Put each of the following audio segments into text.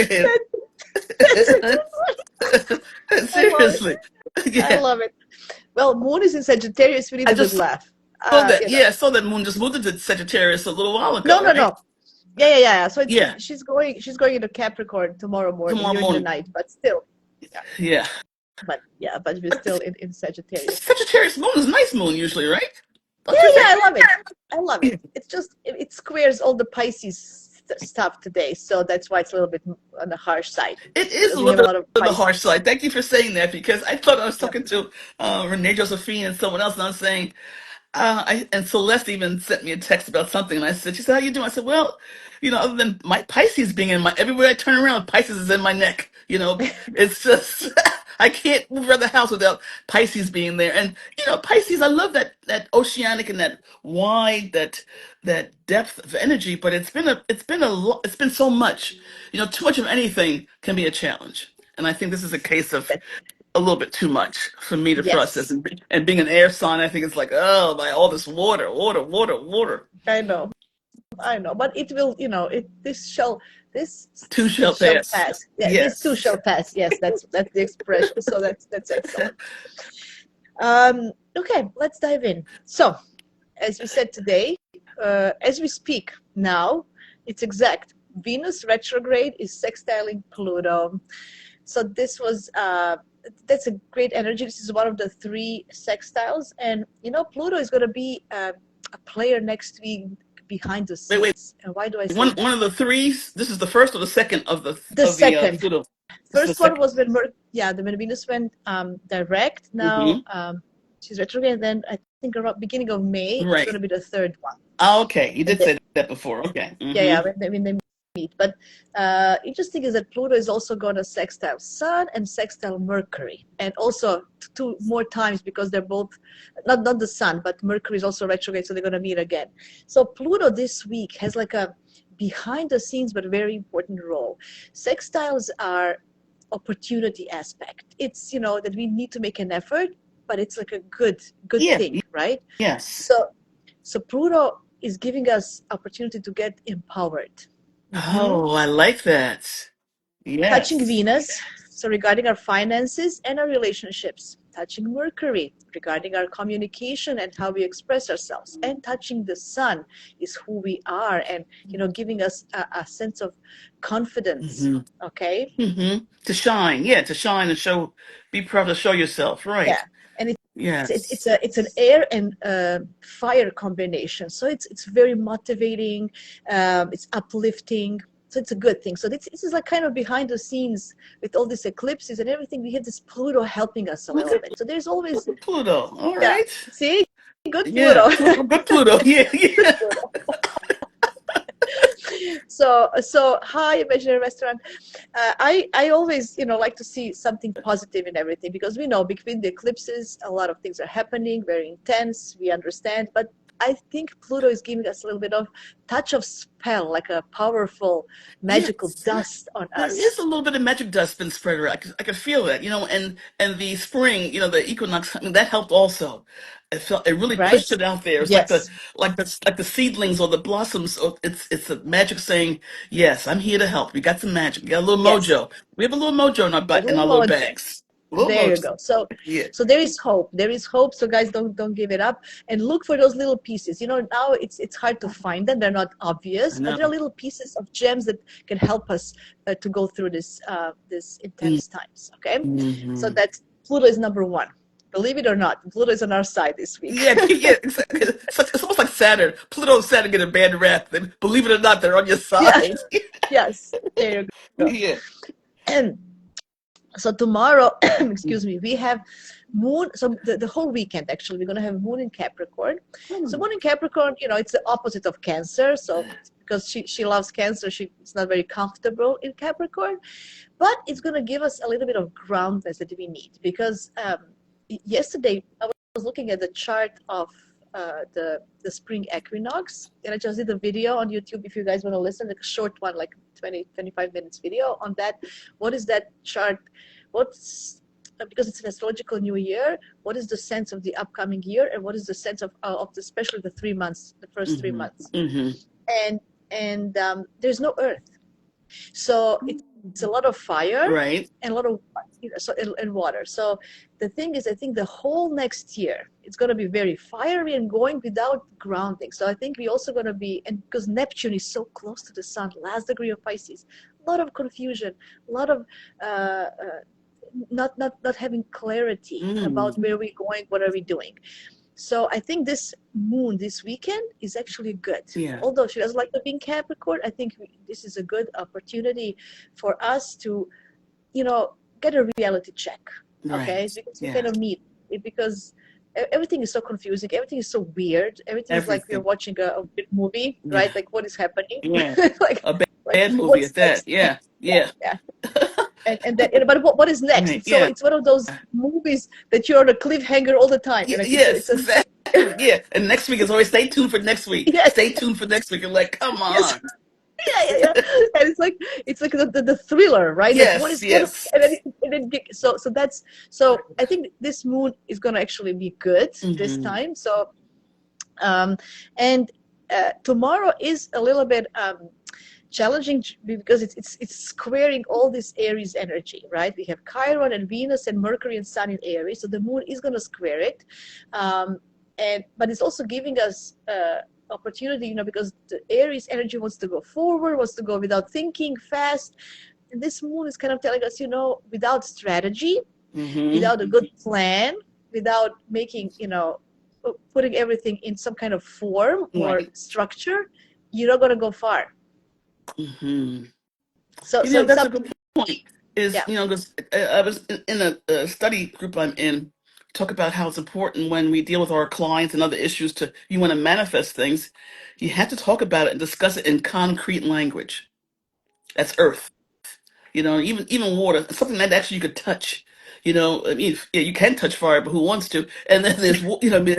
ahead. That's a good one. I love it. Seriously. I Yeah. love it. Well, Moon is in Sagittarius. We need I a good just laugh. saw that. You know. Yeah, I saw that moon just moved into Sagittarius a little while No, ago, no, right? no. Yeah. So Yeah, she's going into Capricorn tomorrow morning tomorrow during the morning. night, but still. Yeah. Yeah. But we're still in Sagittarius. Sagittarius moon is nice moon usually, right? Yeah, Don't you yeah, think? I love it. I love it. Yeah. It's just it squares all the Pisces stuff today, so that's why it's a little bit on the harsh side It is a because we little have a bit lot of of the harsh Pisces. side. Thank you for saying that because I thought I was Yep. talking to Renee Josephine and someone else, and I was saying, and Celeste even sent me a text about something, and I said, she said, "How you doing?" I said, "Well, other than my Pisces being in my everywhere I turn around, Pisces is in my neck. It's just I can't move around the house without Pisces being there. And Pisces, I love that oceanic and that wide, that depth of energy. But it's been so much. Too much of anything can be a challenge. And I think this is a case of That, a little bit too much for me to process. yes, And being an air sign, I think it's like, oh, my, all this water, water, water, water. I know, I know, but it will, this Too it shall shall pass. pass. Yeah, this too Yes. shall pass. Yes, that's the expression. So that's excellent. Okay, let's dive in. So, as we said today, as we speak now, it's exact. Venus retrograde is sextiling Pluto. So that's a great energy. This is one of the three sextiles, and Pluto is going to be a player next week behind the Wait, wait. scenes. And why do I say One that? of the threes. This is the first or the second The of the second, Pluto. This is the first one second. was when Venus went direct. Now Hmm. she's retrograde. And then I think around beginning of May, it's going Right. to be the third one. Ah, okay. You And did say that before. Okay. yeah, when they meet. But interesting is that Pluto is also going to sextile Sun and sextile Mercury, and also two more times because they're both not the Sun, but Mercury is also retrograde, so they're going to meet again. So Pluto this week has like a behind the scenes but very important role. Sextiles are opportunity aspect. It's that we need to make an effort, but it's like a good Yeah. thing, right? Yes. So Pluto is giving us opportunity to get empowered. Mhm. Oh, I like that. Touching Yes. Venus, so regarding our finances and our relationships. Touching Mercury, regarding our communication and how we express ourselves. And touching the Sun is who we are and, giving us a sense of confidence. Hmm. Okay? To shine. Yeah, to shine and show, be proud to show yourself. Yeah. Right. And Yes. it's an air and fire combination. So it's very motivating. It's uplifting. So it's a good thing. So this is like kind of behind the scenes with all these eclipses and everything. We have this Pluto helping us a Look little at, bit. So there's always, look at Pluto. All yeah. right. See, good Yeah. Pluto. Pluto. Good Pluto. Yeah. Good Yeah. Pluto. So hi, imaginary restaurant. I always like to see something positive in everything because we know between the eclipses a lot of things are happening, very intense. We understand, but I think Pluto is giving us a little bit of touch of spell, like a powerful magical Yes. dust on There us. is a little bit of magic dust been spread around. I could feel that, and the spring, the equinox, I mean, that helped also. It really Right? pushed it out there. It's like Yes. the seedlings or the blossoms. So it's a magic saying, yes, I'm here to help. We got some magic. We got a little Yes. mojo. We have a little mojo in A in little our little mojo. bags. A little There you mojo. go. So Yeah. so there is hope. There is hope. So guys, don't give it up and look for those little pieces. Now it's hard to find them. They're not I obvious, but know. there are little pieces of gems that can help us to go through this intense times. Okay, so Mm-hmm. that's Pluto is number one. Believe it or not, Pluto is on our side this week. Yeah, yeah. It's almost like Saturn. Pluto and Saturn get a bad rap. And believe it or not, they're on your Yeah. side. Yes. There you go. Yeah. And so tomorrow, excuse me, we have moon. So the whole weekend, actually, we're going to have moon in Capricorn. So Hmm. moon in Capricorn, it's the opposite of Cancer. So because she loves Cancer, it's not very comfortable in Capricorn. But it's going to give us a little bit of groundness that we need. Because yesterday, I was looking at the chart of the spring equinox. And I just did a video on YouTube if you guys want to listen, like a short one, like 20-25 minutes video on that. What is that chart? What's because it's an astrological new year, what is the sense of the upcoming year, and what is the sense of especially the 3 months, the first three Hmm. months, Hmm. and there's no Earth, so it's a lot of fire Right. and a lot of and water. So the thing is, I think the whole next year it's going to be very fiery and going without grounding. So I think we also going to be, and because Neptune is so close to the sun, last degree of Pisces, a lot of confusion, a lot of not having clarity about where we're going, what are we doing. So I think this moon this weekend is actually good. Yeah. Although she doesn't like to be in Capricorn, I think this is a good opportunity for us to, get a reality check. Okay, Right. because we Yeah. kind of need it because everything is so confusing. Everything is so weird. Everything is like we're Everything. watching a weird movie, Yeah. right? Like what is happening? Yeah. like A like bad movie what's at that. next? Yeah. Yeah, Yeah. yeah. And then, but what is next? Right. It's so Yeah. it's one of those movies that you're on a cliffhanger all the time. You're like Yes, it's a exactly. Yeah. And next week is always stay tuned for next week. yes, Stay tuned for next week. You're like, come yes, on. yeah. And it's like the thriller, right? Like Yes. what is Yes. so that's so I think this moon is gonna actually be good this Hmm. time. So and tomorrow is a little bit challenging because it's squaring all this Aries energy, right? We have Chiron and Venus and Mercury and Sun in Aries, so the moon is going to square it, but it's also giving us opportunity, because the Aries energy wants to go forward, wants to go without thinking, fast, and this moon is kind of telling us, without strategy, Hmm. without a good plan, without making, putting everything in some kind of form or Right. structure, you're not going to go far. Hmm. So it's That's a up. good point. Is, Yeah. because I was in a study group I'm in, talk about how it's important when we deal with our clients and other issues you want to manifest things, you have to talk about it and discuss it in concrete language. That's earth. Even water, something that actually you could touch. I mean, yeah, you can touch fire, but who wants to? And then there's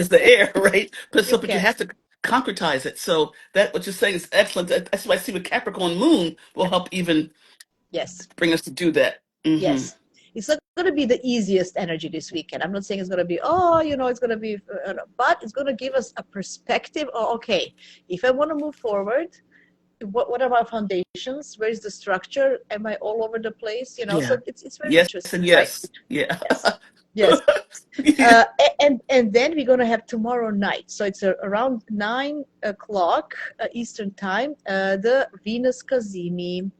the air, right? You But you can. have to concretize it. So that what you're saying is excellent. That's why I see with Capricorn Moon will help even Yes. bring us to do that. Hmm. Yes. It's not going to be the easiest energy this weekend. I'm not saying it's going to be, it's going to be, but it's going to give us a perspective. Oh, okay, if I want to move forward, what are my foundations? Where is the structure? Am I all over the place? So Yeah. it's very Yes interesting, and right? yes. Yeah. Yes. Yes. Yeah. And then we're going to have tomorrow night. So it's around 9 o'clock Eastern time, the Venus Cazimi.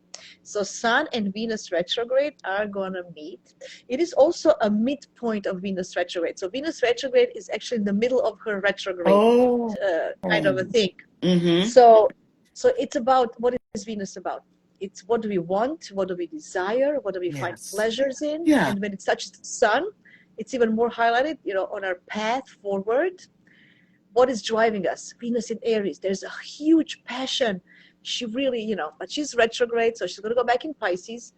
So Sun and Venus retrograde are going to meet. It is also a midpoint of Venus retrograde. So Venus retrograde is actually in the middle of her retrograde Oh. kind of a thing. Mm-hmm. So it's about, what is Venus about? It's what do we want? What do we desire? What do we find Yes. pleasures in? Yeah. And when it touches the sun, it's even more highlighted, on our path forward. What is driving us? Venus in Aries. There's a huge passion. She really, but she's retrograde, so she's going to go back in Pisces.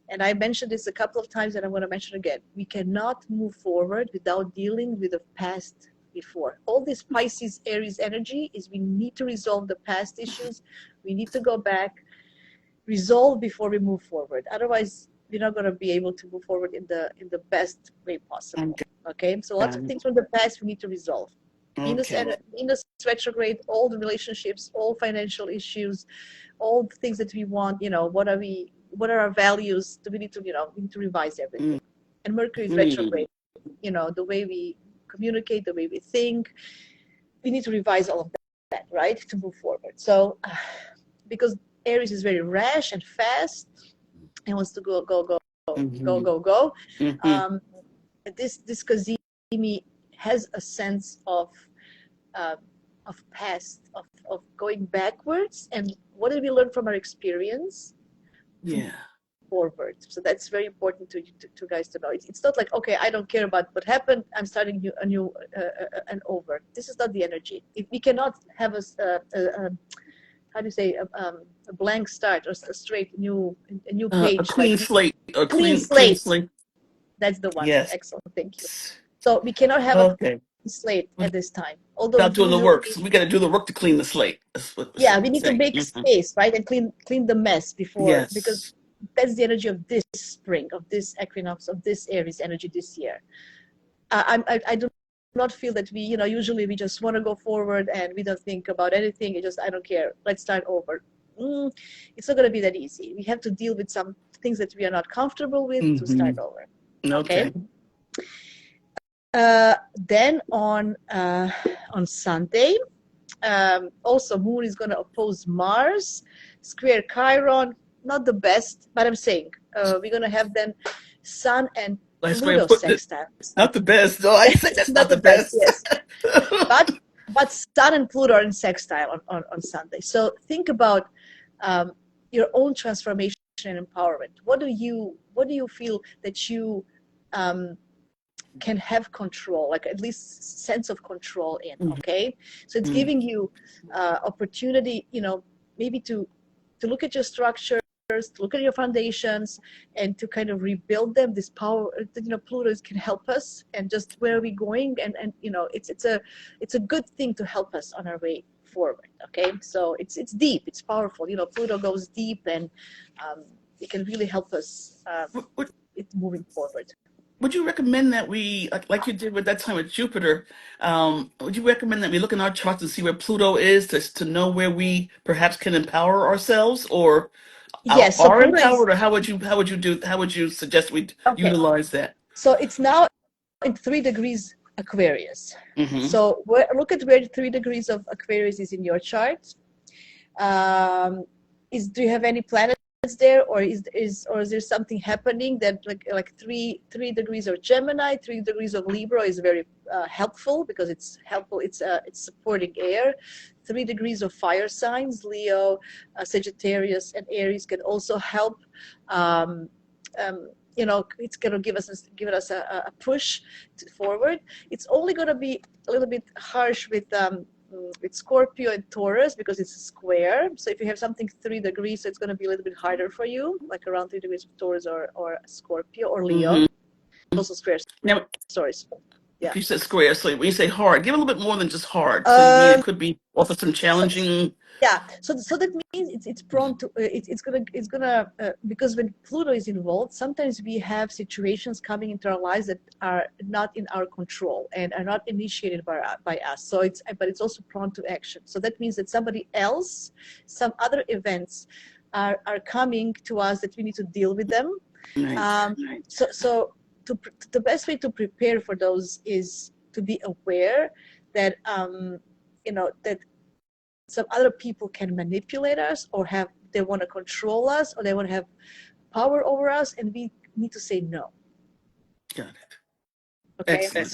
And I mentioned this a couple of times, and I'm going to mention again. We cannot move forward without dealing with the past before. All this Pisces Aries energy is we need to resolve the past issues. We need to go back, resolve before we move forward. Otherwise, we're not going to be able to move forward in the best way possible. Okay, so lots of Okay. things from the past we need to resolve. Okay. Venus retrograde, all the relationships, all financial issues, all the things that we want. What are our values? Do we need to, we need to revise everything. And Mercury is Mm-hmm. retrograde. The way we communicate, the way we think, we need to revise all of that, right, to move forward. So, because Aries is very rash and fast and wants to go, go, go, go, Mm-hmm. go, go. Mm-hmm. Um, this Cazimi has a sense um, of past, of going backwards, and what did we learn from our experience to Yeah. forward. So that's very important to guys to know. It's not like, okay, I don't care about what happened, I'm starting a new and over. This is not the energy. We cannot have how do you say, a blank start or a straight new A page, like clean slate. A clean clean slate. slate. That's the one. Yes. Excellent, thank you. So we cannot have a Okay. clean slate at this time, although we Without doing the usually, work. So we got to do the work to clean the slate. That's what yeah, we we're need to saying. make space, right, and clean the mess before, because Yes. that's the energy of this spring, of this equinox, of this Aries energy this year. I do not feel that we, usually we just want to go forward and we don't think about anything. I don't care. Let's start over. it's not going to be that easy. We have to deal with some things that we are not comfortable with to start over. Okay. Then on Sunday, also Moon is going to oppose Mars, square Chiron. Not the best, but I'm saying we're going to have then Sun and Pluto sextile. Not the best. No, I say that's not the best. Yes. But Sun and Pluto are in sextile on Sunday. So think about your own transformation and empowerment. What do you feel that you can have control, like at least sense of control in? Okay, so it's giving you opportunity, maybe to look at your structures, to look at your foundations, and to kind of rebuild them. This power, Pluto can help us, and just where are we going, and it's a good thing to help us on our way forward. Okay, so it's deep, it's powerful. Pluto goes deep, and it can really help us moving forward. Would you recommend that we, like you did with that time with Jupiter, would you recommend that we look in our charts to see where Pluto is, to know where we perhaps can empower ourselves, or yes, are empowered, or how would you suggest we utilize that? So it's now in 3 degrees Aquarius. So look at where 3 degrees of Aquarius is in your chart. Do you have any planets there, or is there something happening that like 3 degrees of Gemini, 3 degrees of Libra is very helpful, because it's helpful, it's supporting air. 3 degrees of fire signs, Leo, Sagittarius, and Aries can also help. It's going to give us a push forward. It's only going to be a little bit harsh with Scorpio and Taurus, because it's a square. So if you have something 3 degrees, so it's going to be a little bit harder for you, like around 3 degrees of Taurus or Scorpio or Leo. Also square stories. Yeah. You said square, so when you say hard, give a little bit more than just hard. So you mean it could be also some challenging. So that means it's prone to it's gonna because when Pluto is involved, sometimes we have situations coming into our lives that are not in our control and are not initiated by us. So but it's also prone to action. So that means that somebody else, some other events are coming to us that we need to deal with them. So the best way to prepare for those is to be aware that that some other people can manipulate us, or they want to control us, or they want to have power over us, and we need to say no. Got it. Okay. Excellent.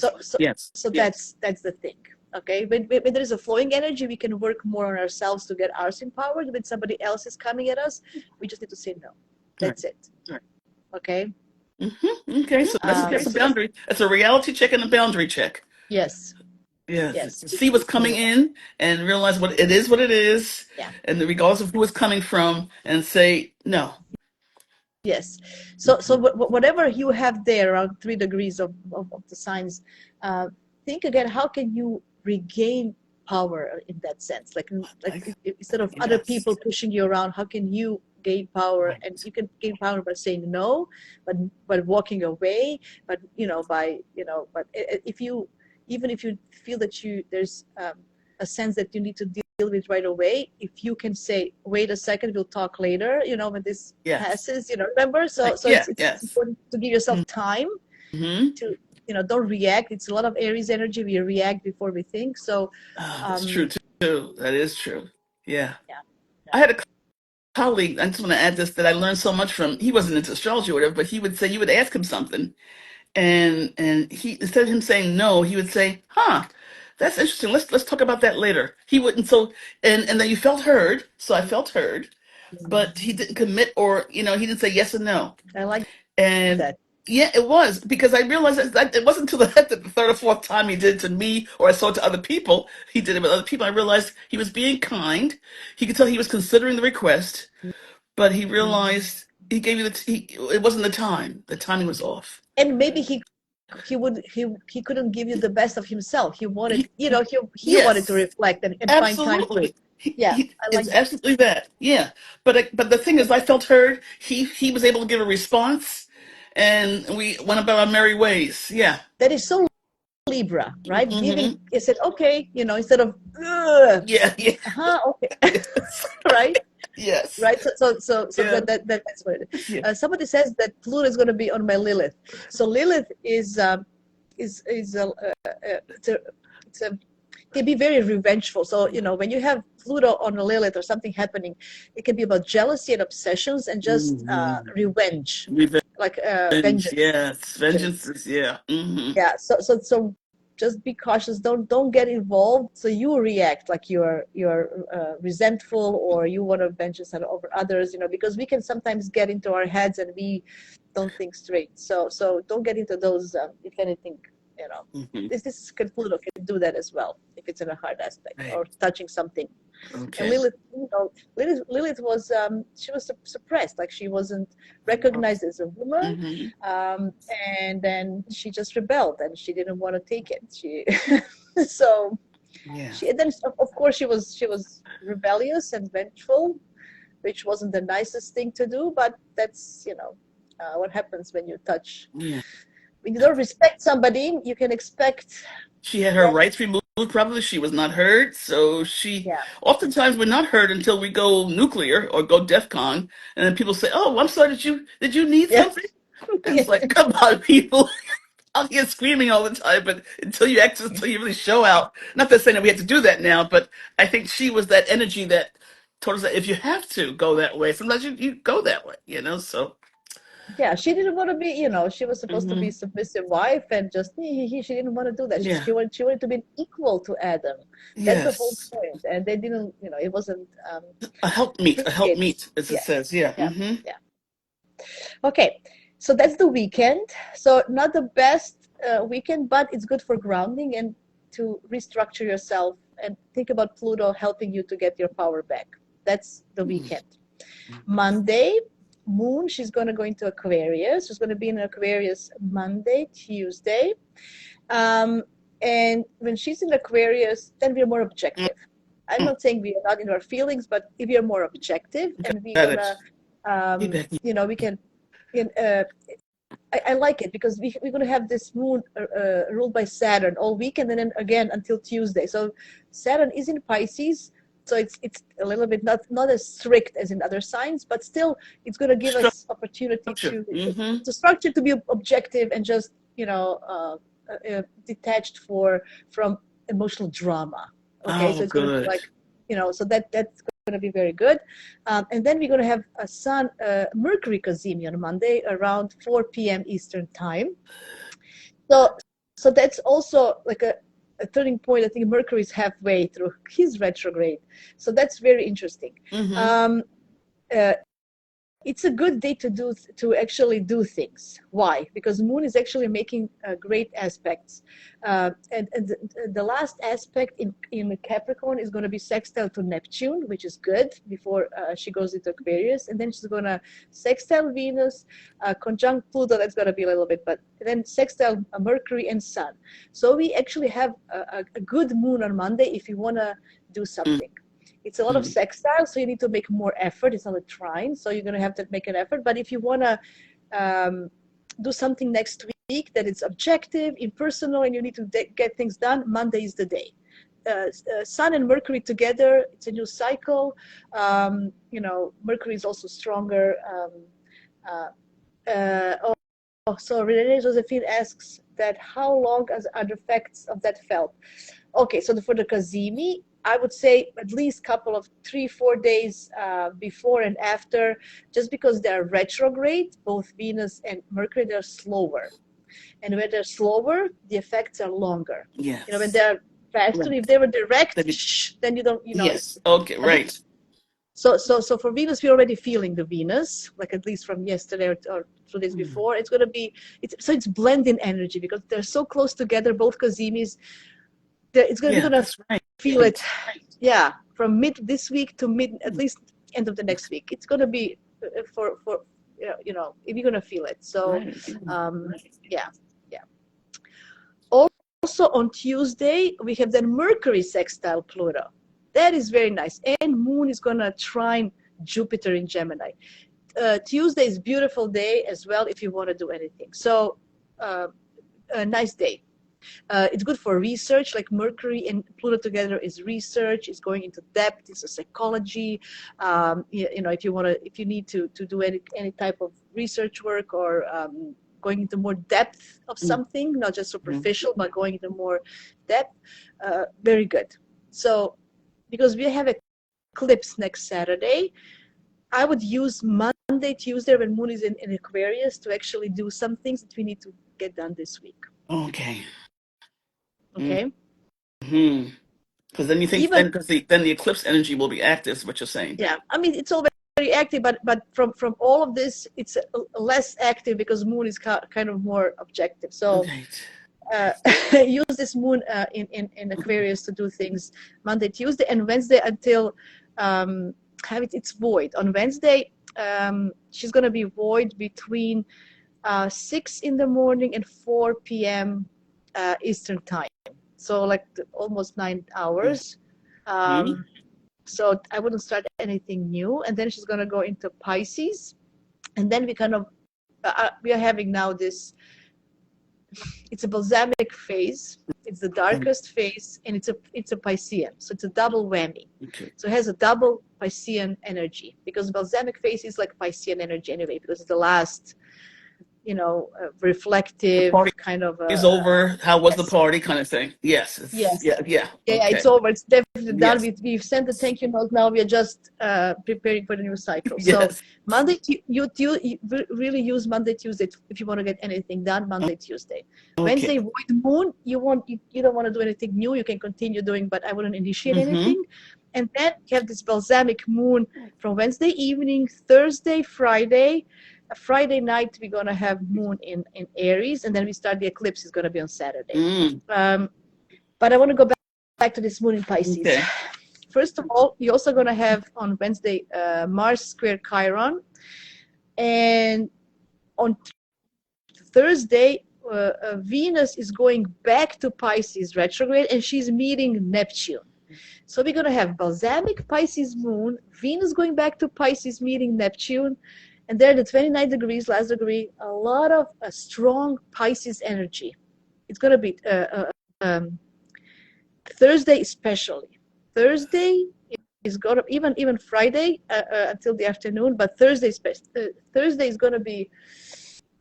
So that's the thing. Okay. When there is a flowing energy, we can work more on ourselves to get ours empowered. When somebody else is coming at us, we just need to say no. That's it. Okay. Okay. So that's a boundary. That's a reality check and a boundary check. Yes. Yes. See what's coming in and realize what it is, and regardless of who it's coming from, and say no. Yes. So whatever you have there around 3 degrees of the signs, think again, how can you regain power in that sense? Like instead of other people pushing you around, how can you gain power? Right. And you can gain power by saying no, but walking away, but if you feel that there's a sense that you need to deal with right away, if you can say, wait a second, we'll talk later, when this passes, remember? So it's important to give yourself time to, don't react. It's a lot of Aries energy. We react before we think. So that's true too. That is true. Yeah. I had a colleague, I just want to add this, that I learned so much from. He wasn't into astrology or whatever, but he would say, you would ask him something, and he, instead of him saying no, he would say, that's interesting, let's talk about that later. He wouldn't. So and then you felt heard. So I felt heard, but he didn't commit, or he didn't say yes and no. I like that. Yeah, it was, because I realized that it wasn't until the 3rd or 4th time he did it to me, or I saw it to other people, he did it with other people, I realized he was being kind. He could tell he was considering the request, but he realized he gave you it wasn't the time. The timing was off. And maybe he couldn't give you the best of himself. He wanted, he wanted to reflect and find time. Absolutely. It's absolutely that. Yeah. But the thing is, I felt heard. He was able to give a response, and we went about our merry ways. Yeah. That is so Libra, right? Giving, he said, okay, instead of, okay. right? Yeah. Yeah. that's what it is. Yeah. Somebody says that Pluto is going to be on my Lilith. So Lilith is it's a it's a can be very revengeful. So when you have Pluto on a Lilith or something happening, it can be about jealousy and obsessions and just revenge, Revenge. like vengeance. Yes. Vengeance is, yeah. Yeah. So just be cautious. Don't get involved. So you react like you're resentful or you want to vengeance over others. Because we can sometimes get into our heads and we don't think straight. So don't get into those. If anything, this Pluto can do that as well if it's in a hard aspect Right. or touching something. Okay. And Lilith was she was suppressed, like she wasn't recognized as a woman, and then she just rebelled and she didn't want to take it. So then of course she was rebellious and vengeful, which wasn't the nicest thing to do, but that's what happens when you touch. Yeah. When you don't respect somebody, you can expect. She had her rights removed, probably. She was not heard. So oftentimes we're not heard until we go nuclear or go DEFCON. And then people say, "Oh, I'm sorry, did you need Yeah. something?" And it's like, come on, people. Out here screaming all the time, but until you really show out. Not that saying that we have to do that now, but I think she was that energy that told us that if you have to go that way, sometimes you go that way, so. Yeah, she didn't want to be, she was supposed to be submissive wife and just she didn't want to do that. Yeah. She wanted to be equal to Adam. That's the whole Yes. point. And they didn't, it wasn't A appreciated. helpmeet, as it Yeah, says. Yeah. yeah, yeah. Okay, so that's the weekend. So not the best weekend, but it's good for grounding and to restructure yourself and think about Pluto helping you to get your power back. That's the weekend. Monday, Moon, she's going to go into Aquarius. She's going to be in Aquarius Monday, Tuesday. And when she's in Aquarius, then we're more objective. I'm not saying we are not in our feelings, but if you're more objective and we're going to, we can, I like it because we're going to have this moon ruled by Saturn all weekend and then again until Tuesday. So Saturn is in Pisces. So it's a little bit not as strict as in other signs, but still it's going to give us opportunity to structure, to be objective and just detached from emotional drama. Okay, so it's going to be like so that's going to be very good. And then we're going to have a Sun Mercury Cazimi on Monday around 4 p.m. Eastern time. So that's also like a turning point. I think Mercury is halfway through his retrograde, so that's very interesting. It's a good day to actually do things. Why? Because Moon is actually making great aspects, and the last aspect in Capricorn is going to be sextile to Neptune, which is good before she goes into Aquarius, and then she's going to sextile Venus, conjunct Pluto. That's going to be a little bit, but then sextile Mercury and Sun. So we actually have a good Moon on Monday if you want to do something. It's a lot of sextile, so you need to make more effort. It's not a trine, so you're going to have to make an effort. But if you want to do something next week that is objective, impersonal, and you need to get things done, Monday is the day. Sun and Mercury together, it's a new cycle. Mercury is also stronger. So Renee Josephine asks that how long are the effects of that felt? Okay, so for the Cazimi, I would say at least couple of 3-4 days before and after, just because they're retrograde, both Venus and Mercury, they're slower. And when they're slower, the effects are longer. Yes. When they're faster, if they were direct, then you don't, Yes. Okay, right. So for Venus, we're already feeling the Venus, like at least from yesterday or 2 days before. It's going to be, it's blending energy because they're so close together, both Cazimis. It's going to be going to feel it, from mid this week to mid at least end of the next week. It's going to be for if you're going to feel it. So Also on Tuesday we have then Mercury sextile Pluto. That is very nice, and Moon is going to trine Jupiter in Gemini. Tuesday is a beautiful day as well if you want to do anything. So a nice day. It's good for research, like Mercury and Pluto together is research. It's going into depth, into psychology. If you want to, if you need to do any type of research work, or going into more depth of something, not just superficial, but going into more depth, very good. So, because we have eclipse next Saturday, I would use Monday, Tuesday, when Moon is in Aquarius, to actually do some things that we need to get done this week. Okay. Okay. Mm-hmm. Because then you think then the eclipse energy will be active, is what you're saying. Yeah, I mean, it's all very active, but from all of this, it's less active because Moon is kind of more objective. So use this Moon in Aquarius to do things Monday, Tuesday, and Wednesday until it's void. On Wednesday, she's going to be void between 6 in the morning and 4 p.m. Eastern time. So like almost 9 hours. So I wouldn't start anything new. And then she's going to go into Pisces. And then we kind of, we are having now this, it's a balsamic phase. It's the darkest phase, and it's a Piscean. So it's a double whammy. Okay. So it has a double Piscean energy, because balsamic phase is like Piscean energy anyway, because it's the last, reflective kind of is over. How was the party kind of thing? Yes. Yeah. Okay. It's over. It's definitely done. We've sent the thank you note. Now we are just preparing for the new cycle. So Monday, you really use Monday, Tuesday if you want to get anything done. Monday, Tuesday. Wednesday, void Moon. You don't want to do anything new. You can continue doing, but I wouldn't initiate anything. And then you have this balsamic Moon from Wednesday evening, Thursday, Friday. Friday night we're going to have Moon in Aries, and then we start the eclipse is going to be on Saturday. But I want to go back to this Moon in Pisces. First of all, you're also going to have on Wednesday Mars square Chiron, and on Thursday Venus is going back to Pisces retrograde, and she's meeting Neptune. So we're going to have balsamic Pisces Moon, Venus going back to Pisces meeting Neptune. And there, the 29 degrees, last degree, a lot of strong Pisces energy. It's going to be Thursday especially. Thursday is going to, even Friday until the afternoon, but Thursday is going to be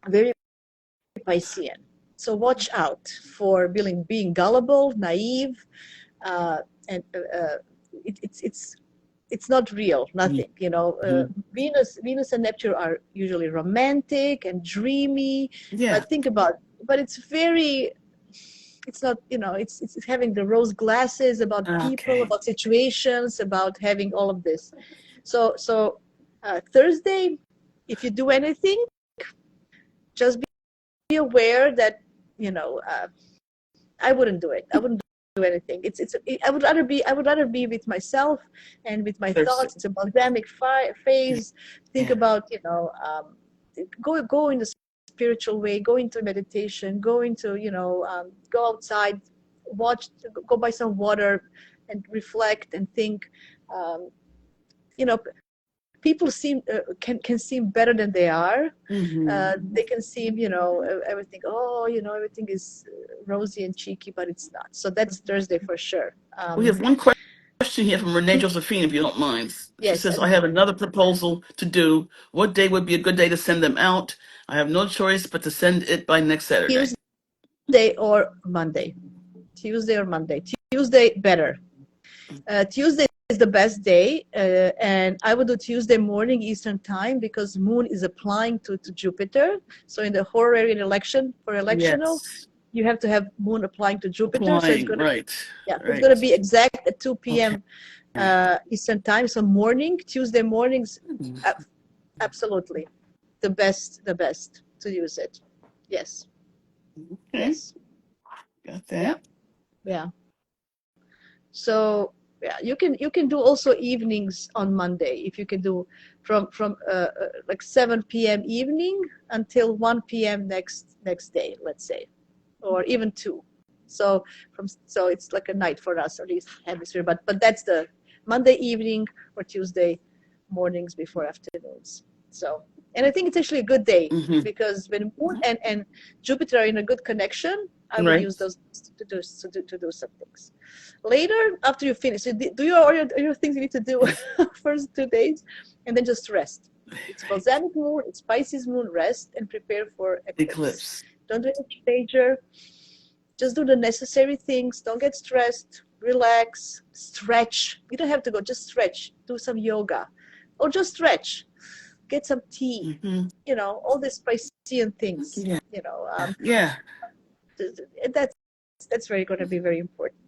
very Piscean. So watch out for being gullible, naive, and it's not real, nothing, Venus and Neptune are usually romantic and dreamy. But think about, but it's not, it's having the rose glasses about people, about situations, about having all of this. So Thursday, if you do anything, just be aware that, I wouldn't do it. I wouldn't do anything. I would rather be with myself and with my thoughts. It's a balsamic phase. Think about, go in the spiritual way, go into meditation, go into, go outside, go buy some water and reflect and think. People can seem better than they are. They can seem, everything. Everything is rosy and cheeky, but it's not. So that's Thursday for sure. We have one question here from Renee Josephine, if you don't mind. She says, I have another proposal to do. What day would be a good day to send them out? I have no choice but to send it by next Saturday. Tuesday or Monday. Tuesday better. Tuesday is the best day, and I would do Tuesday morning Eastern time, because Moon is applying to Jupiter. So in the horary election, for electional, you have to have Moon applying to Jupiter. So it's going to it's going to be exact at 2 p.m. Eastern time. So Tuesday mornings, absolutely the best to use it. Yes. Yes. Got that. Yeah. So you can do also evenings on Monday. If you can do from like 7 p.m. evening until 1 p.m. next day, let's say, or even 2. So it's like a night for us, at least hemisphere. But that's the Monday evening or Tuesday mornings before afternoons. So, and I think it's actually a good day, because when Moon and Jupiter are in a good connection, I would Right. use those to do some things. Later, after you finish, so do your things you need to do first 2 days, and then just rest. It's balsamic moon, it's Pisces moon, rest and prepare for eclipse. Eclipse. Don't do anything major. Just do the necessary things. Don't get stressed. Relax. Stretch. You don't have to go. Just stretch. Do some yoga, or just stretch. Get some tea. Hmm. All these Piscean things. Yeah. You know, Yeah. that's very going to be very important.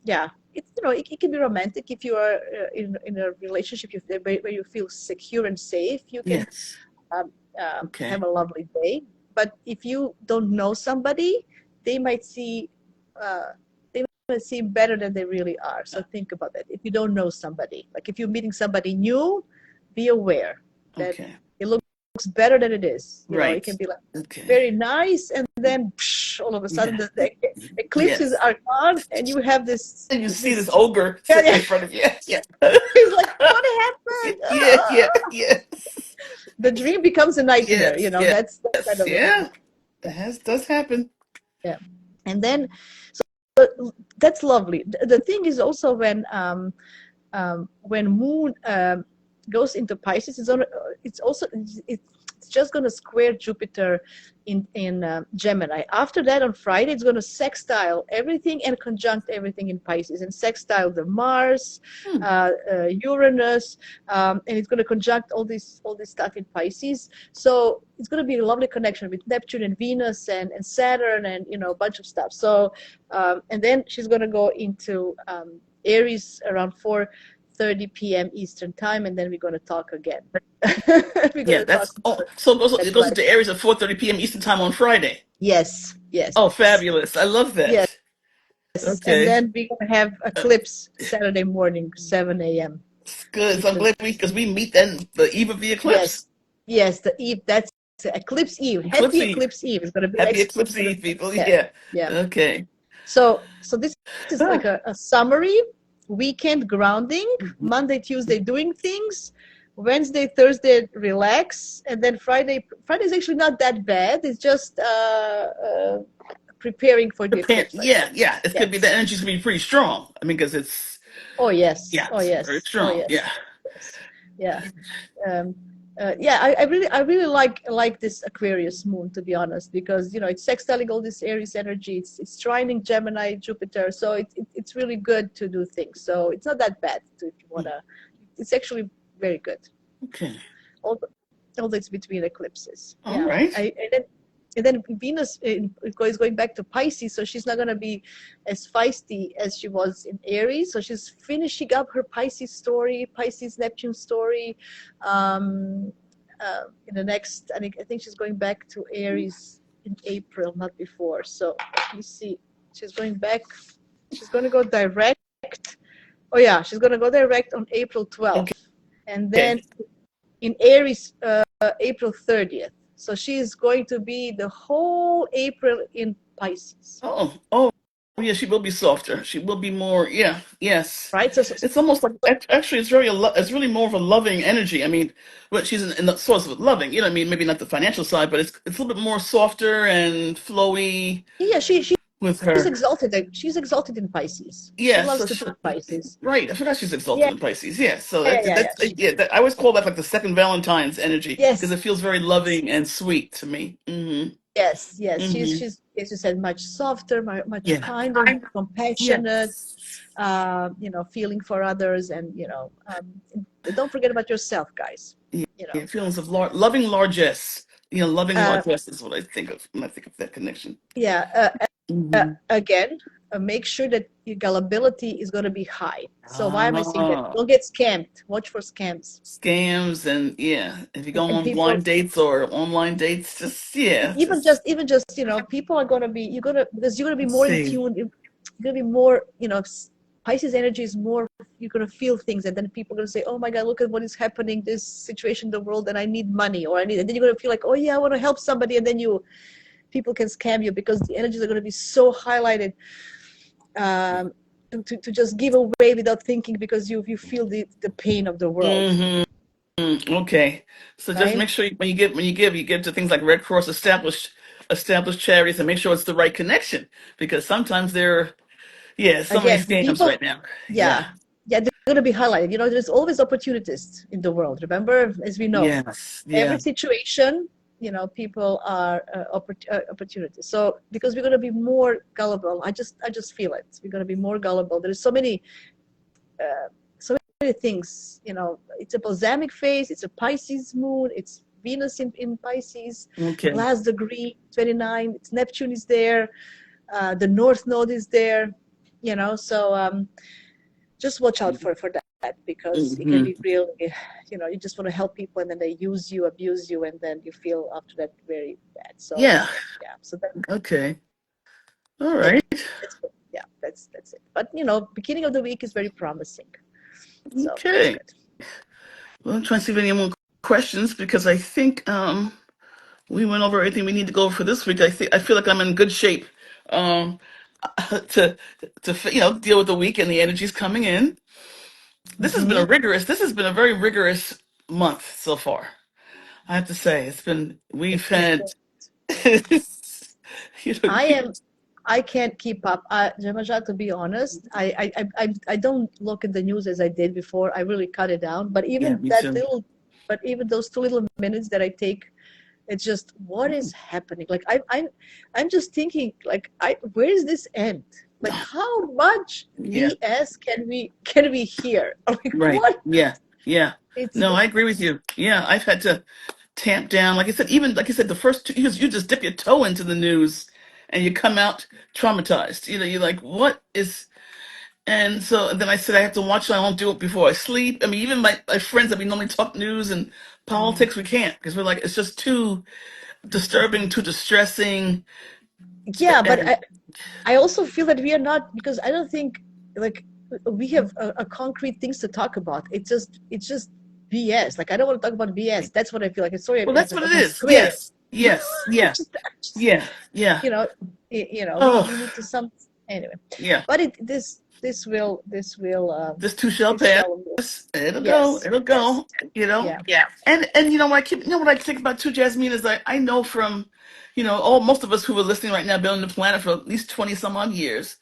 Yeah, it can be romantic if you are in a relationship where you feel secure and safe. You can Yes. um, Okay. have a lovely day. But if you don't know somebody, they might see better than they really are. So think about that. If you don't know somebody, like if you're meeting somebody new, be aware that Okay. it looks better than it is. It Right. can be like Okay. very nice, and then all of a sudden Yeah. the eclipses Yes. are gone, and you have this And you see this this ogre yeah, sitting yeah. in front of you. Yeah. It's like what happened? Yeah. Yeah. Yes. The dream becomes a nightmare. Yes. Yes. That's kind of Yeah. yeah, Does happen. yeah. And then that's lovely. The thing is also when Moon goes into Pisces, it's just going to square Jupiter in Gemini. After that, on Friday, it's going to sextile everything and conjunct everything in Pisces, and sextile the Mars, Hmm. Uranus, and it's going to conjunct all this stuff in Pisces. So it's going to be a lovely connection with Neptune and Venus and Saturn and a bunch of stuff. So and then she's going to go into Aries around 4:30 p.m. Eastern time, and then we're going to talk again. We're going Yeah. to talk more. So it That's goes right. into Aries at 4:30 p.m. Eastern time on Friday. Yes, yes, Oh, fabulous! I love yes. that. And Okay. then we're going to have eclipse Saturday morning, 7 a.m. It's good. So I'm Eastern. glad because we meet then the eve of the eclipse. Yes, yes, the eve. That's the eclipse eve. Eclipse Happy eve. eclipse eve. It's going to be Happy next. eclipse eve, people. Yeah, Yeah. yeah. Okay. So this is like Ah. a summary. Weekend grounding. Monday, Tuesday doing things. Wednesday, Thursday relax, and then Friday. Friday is actually not that bad. It's just preparing for the eclipse, I Yeah, think. yeah. It Yeah. could be the energy's gonna be pretty strong. I mean, because Oh yes. yeah, Oh it's very yes. Oh strong. yes. Yeah. Yes. Yeah. Um, yeah, I really like this Aquarius moon, to be honest, because it's sextiling all this Aries energy. It's trining Gemini, Jupiter, so it's really good to do things. So it's not that bad if you wanna. It's actually very good. Okay. Although it's between eclipses. All Yeah, right. and then Venus is going back to Pisces, so she's not going to be as feisty as she was in Aries. So she's finishing up her Pisces story, Pisces Neptune story. In the next, I think she's going back to Aries in April, not before. So let me see. She's going back. She's going to go direct. Oh yeah, she's going to go direct on April 12th, and then Okay. in Aries, April 30th. So she is going to be the whole April in Pisces, Oh, yeah. She will be softer. She will be more. Yeah. Yes. right? It's almost like actually, it's really more of a loving energy. I mean, but she's in the source of loving. I mean, maybe not the financial side, but it's a little bit more softer and flowy Yeah, she's with her. exalted. She's exalted in Pisces. She Yeah, loves to be in Pisces. right. I forgot she's exalted Yeah, in Pisces. Yeah, so yeah, yeah, yeah. I always call that like the second Valentine's energy because Yes, it feels very loving and sweet to me. yes, yes. Hmm. She's as you said, much softer, much Yeah, kinder, compassionate. yes, Feeling for others, and don't forget about yourself, guys. yeah, You know. yeah. Feelings of loving largesse. Loving Uh, largesse is what I think of when I think of that connection. yeah. Hmm. Again, make sure that your gullibility is going to be high. So why am I saying that? Ah, Don't get scammed. Watch for scams. scams and yeah, if you go And on people, blind dates or online dates, even just people are going to be because you're going to be let's more in see. tune. You're going to be more, Pisces energy is more. You're going to feel things, and then people are going to say, "Oh my God, look at what is happening, this situation in the world, and I need money, or I need." And then you're going to feel like, "Oh yeah, I want to help somebody," and then people can scam you because the energies are going to be so highlighted. Um, to just give away without thinking because you feel the pain of the world, Hmm. Okay, so just right? make sure when you give to things like Red Cross established establish charities and make sure it's the right connection, because sometimes so many Again, scams people, right now. yeah, Yeah. yeah, they're going to be highlighted. There's always opportunists in the world. Remember, as we know, Yes. every Yeah. situation, people are opportunities. So because we're going to be more gullible, I just feel it. We're going to be more gullible. There's so many things. It's a balsamic phase. It's a Pisces moon. It's Venus in Pisces, Okay. last degree 29. It's Neptune is there. The North Node is there. So just watch out for that, because it can Hmm. be really, you just want to help people, and then they use you, abuse you, and then you feel after that very bad. So Yeah. yeah, so that Okay. All anyway, right. yeah, that's it. But beginning of the week is very promising, so that's Okay. good. Well, I'm trying to see if any more questions, because I think we went over everything we need to go over for this week. I feel like I'm in good shape um, to deal with the week and the energies coming in. Hmm. This has been a very rigorous month so far. I have to say, we've It's had, good. you know, I am. I can't keep up. JeMaja, to be honest, I don't look at the news as I did before. I really cut it down. yeah, me too. But even those 2 little minutes that I take, it's just, what is happening? Like I'm just thinking, like, where is this end? Like, how much Yeah, BS can we hear? Like, right. what? Yeah, yeah. It's No, I agree with you. Yeah, I've had to tamp down. Like I said, even like I said, the first two, you just dip your toe into the news, and you come out traumatized. You're like, what is? And so then I said I have to watch it. I won't do it before I sleep. I mean, even my friends that we normally talk news and politics, we can't, because we're like, it's just too disturbing, too distressing. yeah, but And I also feel that we are not, because I don't think, like, we have a concrete things to talk about. It's just BS. Like, I don't want to talk about BS. That's what I feel like. Sorry well, that's what if it I is. swear. Yes, yes, yeah, yeah, yeah. You know, Oh, we need to some anyway. yeah. But This too shall this pass. shall It'll go. yes, It'll yes, go. You know. yeah, Yeah. And what I think about too, Jasmine, is I know from, all most of us who are listening right now, been on the planet for at least 20 some odd years.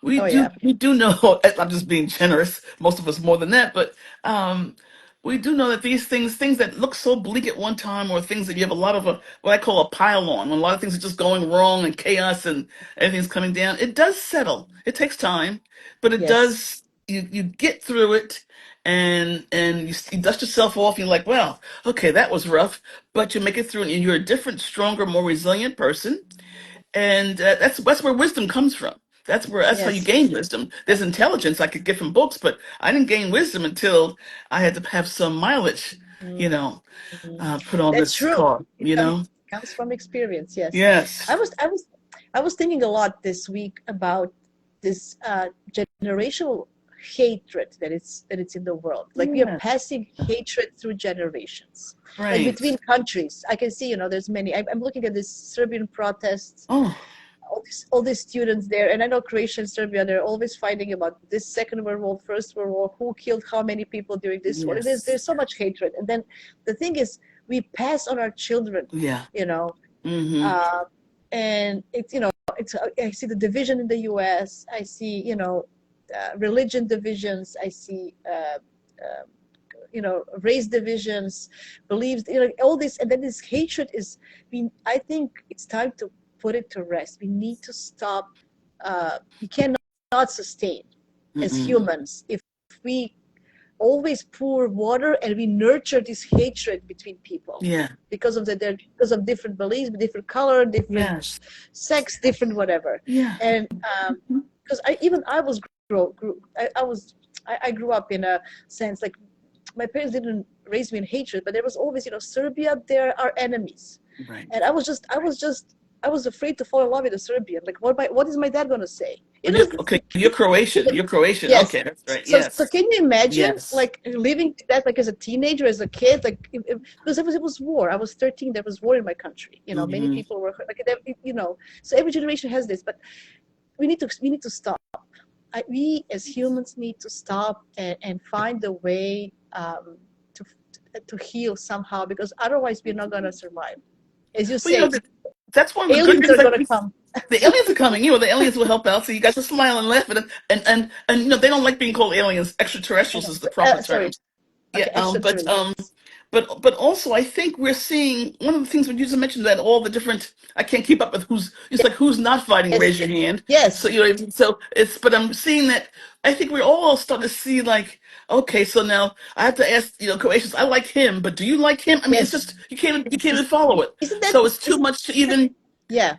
oh yeah, We do know. I'm just being generous. Most of us more than that, but um, we do know that these things that look so bleak at one time, or things that you have a lot of what I call a pile on, when a lot of things are just going wrong and chaos and everything's coming down. It does settle. It takes time, but it yes, does. You get through it, and you dust yourself off. And you're like, well, okay, that was rough, but you make it through, and you're a different, stronger, more resilient person. And that's where wisdom comes from. That's how you yes. gain wisdom. There's intelligence I could get from books, but I didn't gain wisdom until I had to have some mileage, you Mm, know, mm. put on That's this true. car. Comes from experience. Yes, I Yes. was I was I was thinking a lot this week about this generational hatred that it's in the world. Like, we are Yeah. passing hatred through generations, like Right. between countries. I can see, there's many. I'm looking at this Serbian protests, Oh. all these students there, and I know Croatia and Serbia, they're always fighting about this Second World War, First World War, who killed how many people during this war. There's Yes. so much hatred, and then the thing is, we pass on our children, Yeah. you know, Mm-hmm. uh, and it's I see the division in the U.S. I see religion divisions. I see race divisions, beliefs, all this, and then this hatred is. I think it's time to put it to rest. We need to stop. We cannot sustain as Mm-mm. humans if we always pour water and we nurture this hatred between people Yeah. because of different beliefs, different color, different Yes. sex, different whatever. Yeah. And because I was grew I grew up in a sense, like, my parents didn't raise me in hatred, but there was always, Serbia, they're our enemies. Right. And I was afraid to fall in love with a Serbian. Like, what is my dad gonna say? Oh, okay. You're Croatian. You're Croatian. Yes. Okay, that's right. So Yes. can you imagine, Yes. like, living that, like, as a teenager, as a kid, like, because it was war. I was 13. There was war in my country. Many Mm-hmm. people were hurt. Like, so every generation has this, but we need to stop. We as humans need to stop and find a way to heal somehow, because otherwise we're not gonna survive. As you Well, say, that's one of the good Aliens things. are Like gonna come. the aliens are coming. The aliens will help out. So you guys will smile and laugh at it. And they don't like being called aliens. Extraterrestrials is the proper term. Sorry. Yeah, Okay, extraterrestrials. but also I think we're seeing one of the things when you just mentioned that all the different I can't keep up with who's it's like who's not fighting, Yes, raise your hand. So yes, so it's but I'm seeing that I think we're all starting to see like okay, so now I have to ask Croatians, I like him, but do you like him? I mean, it's yes. just you can't even Is, follow it. isn't that So it's too much to even yeah?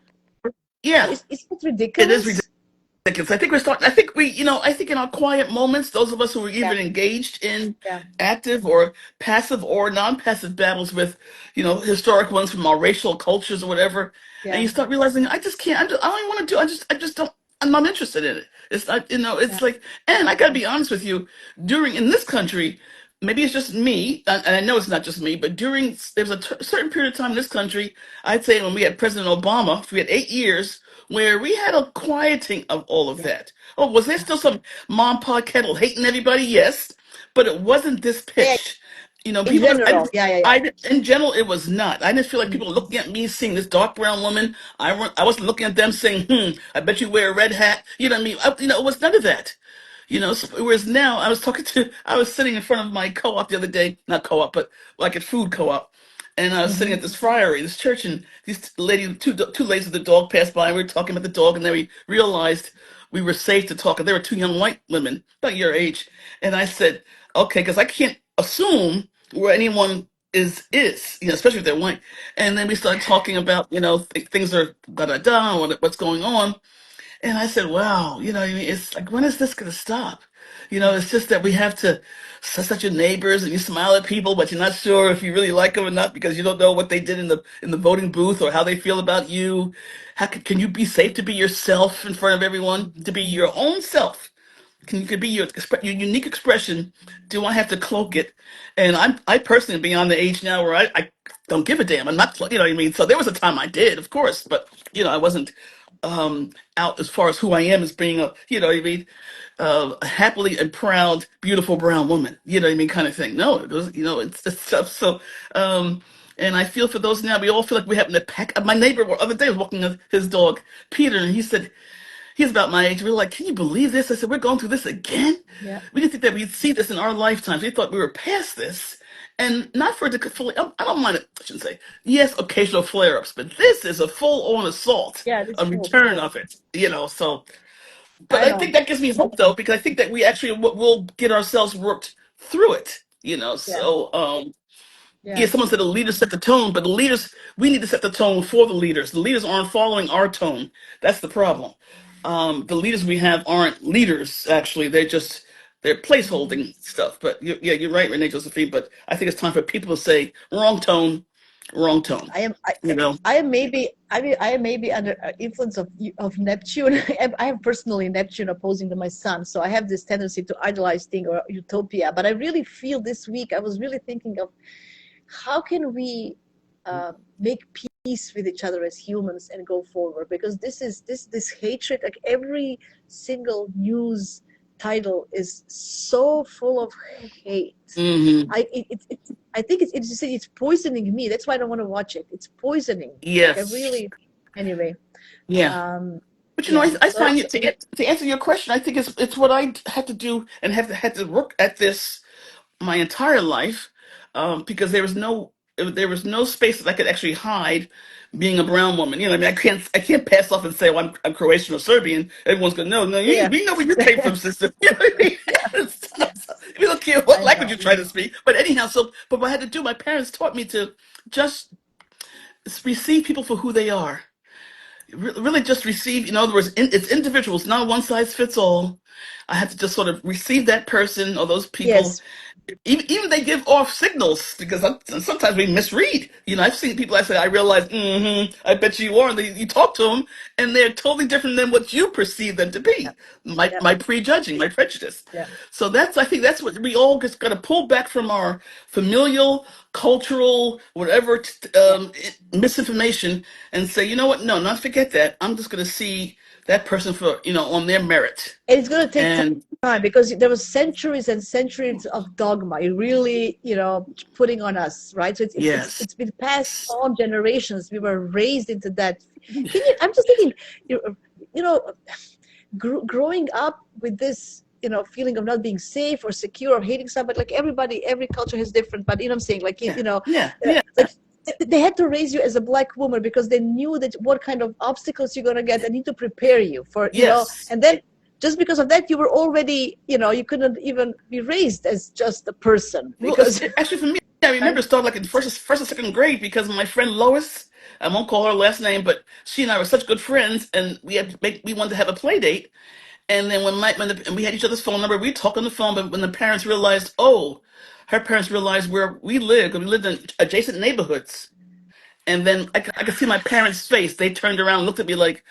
yeah, Isn't it it is ridiculous? ridiculous. I think we're starting. I think I think in our quiet moments, those of us who are Yeah, even engaged in yeah. active or passive or non-passive battles with, historic ones from our racial cultures or whatever, and Yeah, you start realizing, I just can't. I don't even want to do. I just don't. I'm not interested in it. It's not. yeah, It's like, and I got to be honest with you. During in this country, maybe it's just me, and I know it's not just me, but there's a certain period of time in this country. I'd say when we had President Obama, we had 8 years where we had a quieting of all of yeah, that. Oh, was there yeah. still some mom pa kettle hating everybody? Yes, but it wasn't this Yeah, pitch. in People just, general, yeah, yeah, yeah. in general, it was not. I didn't feel like people were Mhm. looking at me, seeing this dark brown woman. I wasn't looking at them saying, I bet you wear a red hat. You know what I mean? It was none of that. Whereas now I was sitting in front of my co-op the other day, not co-op, but like at food co-op. And I was sitting Mhm. at this friary, this church, and two ladies with the dog passed by. And we were talking about the dog, and then we realized we were safe to talk. And there were two young white women, about your age. And I said, okay, because I can't assume where anyone is, especially if they're white. And then we started talking about, things are da da da, what's going on. And I said, wow, I mean, it's like, when is this going to stop? It's just that we have to such your neighbors and you smile at people, but you're not sure if you really like them or not because you don't know what they did in the voting booth or how they feel about you. How can you be safe to be yourself in front of everyone, Mhm. to be Mhm. your own self? You could be your unique expression. Do I have to cloak it? And I personally am beyond the age now where I don't give a damn. I'm not, you know what I mean? So there was a time I did, of course, but I wasn't out as far as who I am as being you know what I mean, a happily and proud, beautiful brown woman. You know what I mean, kind of thing. No, it was, it's stuff. So, um, and I feel for those now. We all feel like we happen to pack. My neighbor the other day was walking his dog, Peter, and he said. He's about my age. We were like, can you believe this? I said, we're going through this again? Yeah, We didn't think that we'd see this in our lifetimes. We thought we were past this. And not for it to fully, I don't mind it, I shouldn't say. Yes, occasional flare ups, but this is a full on assault, yeah. This a full, return full. of it, so. But I I think know. that gives me hope, though, because I think that we actually will get ourselves worked through it. Yeah, So, yeah, yeah. someone said the leaders set the tone, but we need to set the tone for the leaders. The leaders aren't following our tone. That's the problem. The leaders we have aren't leaders, actually. They're Mhm. placeholding stuff. But yeah, you're right, Renee Josephine. But I think it's time for people to say wrong tone, wrong tone. I am. You know? I am maybe. I am maybe under influence of Neptune. I have personally Neptune opposing to my sun, so I have this tendency to idolize thing or utopia. But I really feel this week. I was really thinking of how can we make peace with each other as humans and go forward, because this hatred, like every single news title is so full of hate. Hmm. I think it's poisoning me. That's why I don't want to watch it. It's poisoning. Like I Yes. really, anyway. Yeah. um But yeah, I so find it to answer your question. I think it's what I had to do and had to work at this my entire life, because there was no space that I could actually hide being a brown woman. I mean, I can't pass off and say, "Oh, I'm Croatian or Serbian." Everyone's gonna know. No, yeah, we know where you came from, sister. You know what I mean? yeah, We don't care what I language know. you try to speak. But anyhow, but what I had to do, my parents taught me to just receive people for who they are. Really, just receive. In other words, it's individuals, not one size fits all. I had to just sort of receive that person or those people, Yes. even they give off signals because sometimes we misread. I've seen people. I say, I realize, I bet you are. And you talk to them, and they're totally different than what you perceive them to Yeah, be. My yeah, my prejudging, my prejudice. yeah, So I think that's what we all just got to pull back from our familial, cultural, whatever yeah, misinformation, and say, you know what? No, not forget that. I'm just going to see that person for, on their merit. And it's going to take And time because there was centuries and centuries of dogma. It really, putting on us, right? So yes, it's been passed on generations. We were raised into that. I'm just thinking, you know, growing up with this, feeling of not being safe or secure or hating somebody. Like every culture has different, but I'm saying, like, yeah, yeah, yeah, like they had to raise you as a black woman because they knew that what kind of obstacles you're going to get. They need to prepare you for, yes. and then just because of that, you were already, you couldn't even be raised as just a person Well, because, actually, for me, I remember right? it started like in first and second grade because my friend Lois, I won't call her last name, but she and I were such good friends, and we wanted to have a play date. And then and we had each other's phone number, we talked on the phone. But when the parents realized, oh, her parents realized where we lived, because we lived in adjacent neighborhoods. And then I could see my parents' face. They turned around, and looked at me like,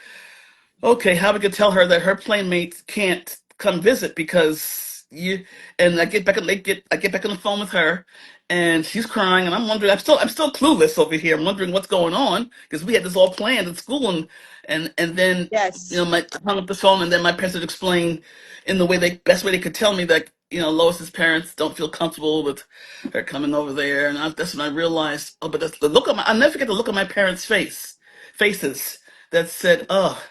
okay, how we could tell her that her playmates can't come visit because you. And I get back on the phone with her, and she's crying, and I'm wondering. I'm still clueless over here. I'm wondering what's going on because we had this all planned at school, and then Yes. my I hung up the phone, and then my parents would explain in the best way they could tell me that Lois's parents don't feel comfortable with her coming over there, and that's when I realized. Oh, but that's the look on my. I'll never forget the look on my parents' faces that said, "Oh."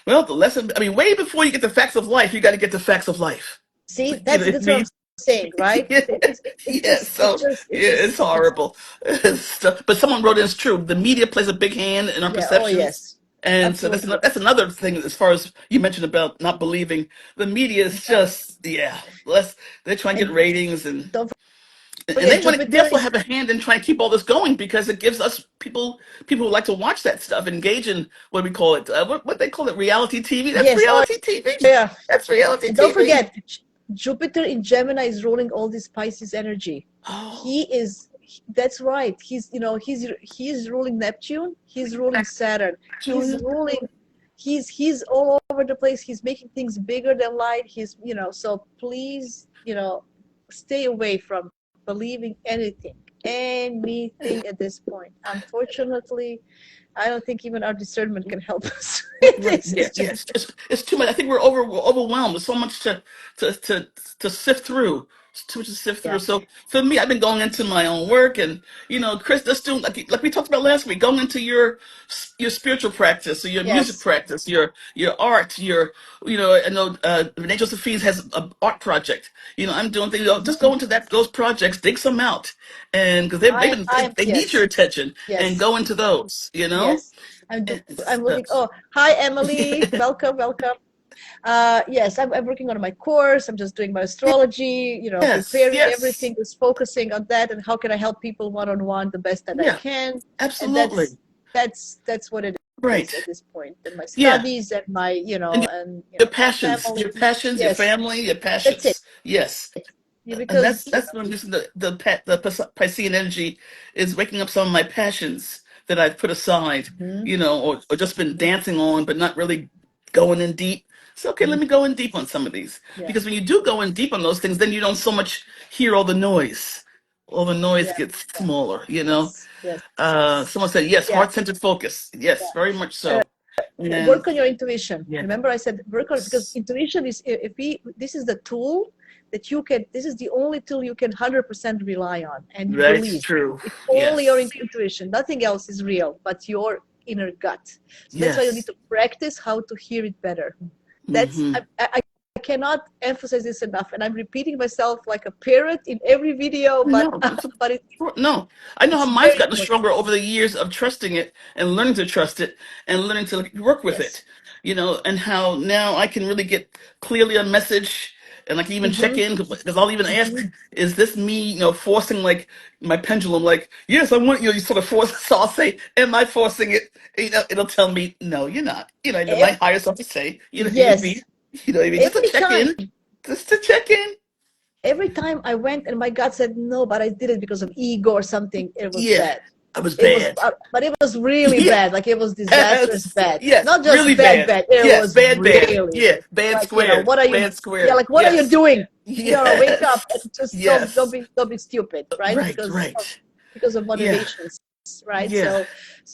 Well, the lesson, I mean, way before you get the facts of life, you got to get the facts of life. See, You know that's what I that's what I'm mean? saying, right? Yeah, yeah, It's so, just, yeah, it's horrible. But someone wrote in, it's true. The media plays a big hand in our yeah. Oh, perceptions. yes, And so absolutely. that's another thing as far as you mentioned about not believing. The media is Yeah. just, yeah, they're trying to get And ratings, don't and forget, they Jupiter also is, have a hand in trying to keep all this going because it gives us people who like to watch that stuff engage in what do we call it, what they call it, reality TV. That's yes. Oh, reality TV. yeah. That's reality And don't TV. forget, Jupiter in Gemini is ruling all this Pisces energy. Oh, He is, that's right. He's ruling Neptune. He's ruling Saturn. He's Julia. ruling. He's all over the place. He's making things bigger than light. So please, stay away from believing anything at this point. Unfortunately, I don't think even our discernment can help us. Right. This Yeah. is Yeah. just, It's too much. I think we're overwhelmed. There's so much to to to sift through. It's too much to sift through. yeah. So for me, I've been going into my own work, and Chris, just doing like we talked about last week, going into your spiritual practice or your music Yes. practice, your art, I know Renee Josephine has an art project. I'm doing things. Just go into those projects, dig some out, and because they need your Yes, attention, and yes, go into those. yes. I'm looking. Oh, hi, Emily. Welcome, welcome. Yes, I'm working on my course. I'm just doing my astrology, Yes, preparing yes, everything, just focusing on that and how can I help people one on one the best that I yeah, can. And absolutely. that's what it is at Right. this point. And my Yeah. studies and my, And your passions, family. your Yes, family, your that's it. passions. Yes. Yeah, And because, that's when I'm using the Piscean energy is waking up some of my passions that I've put aside, Mhm, or just been dancing on, but not really going in deep. So okay, let mhm, me go in deep on some of these yeah, because when you do go in deep on those things, then you don't so much hear all the noise. All the noise yeah, gets yeah, smaller. yes, yes, Someone said yes, yeah. heart-centered focus. Yes, very much so. And Work on your intuition. yeah, Remember, I said work on, because intuition is, if we this is the tool that you can, this is the only tool you can 100% rely on, and you that's believe true. it's only your Yes. intuition. Nothing else is real but your inner gut. So that's why you need Yes. to practice how to hear it better. That's Hmm. I cannot emphasize this enough, and I'm repeating myself like a parrot in every video, but No, but no. I know how it's mine's very gotten important. stronger over the years of trusting it and learning to trust it and learning to work with Yes. it, and how now I can really get clearly a message and I can even check Mm-hmm. in because I'll even Mm-hmm. ask, is this me, forcing like my pendulum, like, yes, I want you sort of force, so I'll say, am I forcing it? It'll tell me, no, you're not. My Ev- higher self to say, you'd be, yes. what I mean, just to Every check time. in, just to check in. Every time I went and my gut said no, but I did it because of ego or something, it was Yeah, bad. I was It was, bad. but it was really Yeah. bad. Like it was disastrous Yes. bad. Yes. Not Really just bad, bad. bad. It Yes. was Bad, bad. really Yeah. Bad like, squared. what are you? Bad Yeah, squared. like what are you Yes. doing? No, wake up Yes. and just Yes. don't be stupid, right? Right. Right. Because of Yeah. motivations, right? Yeah. So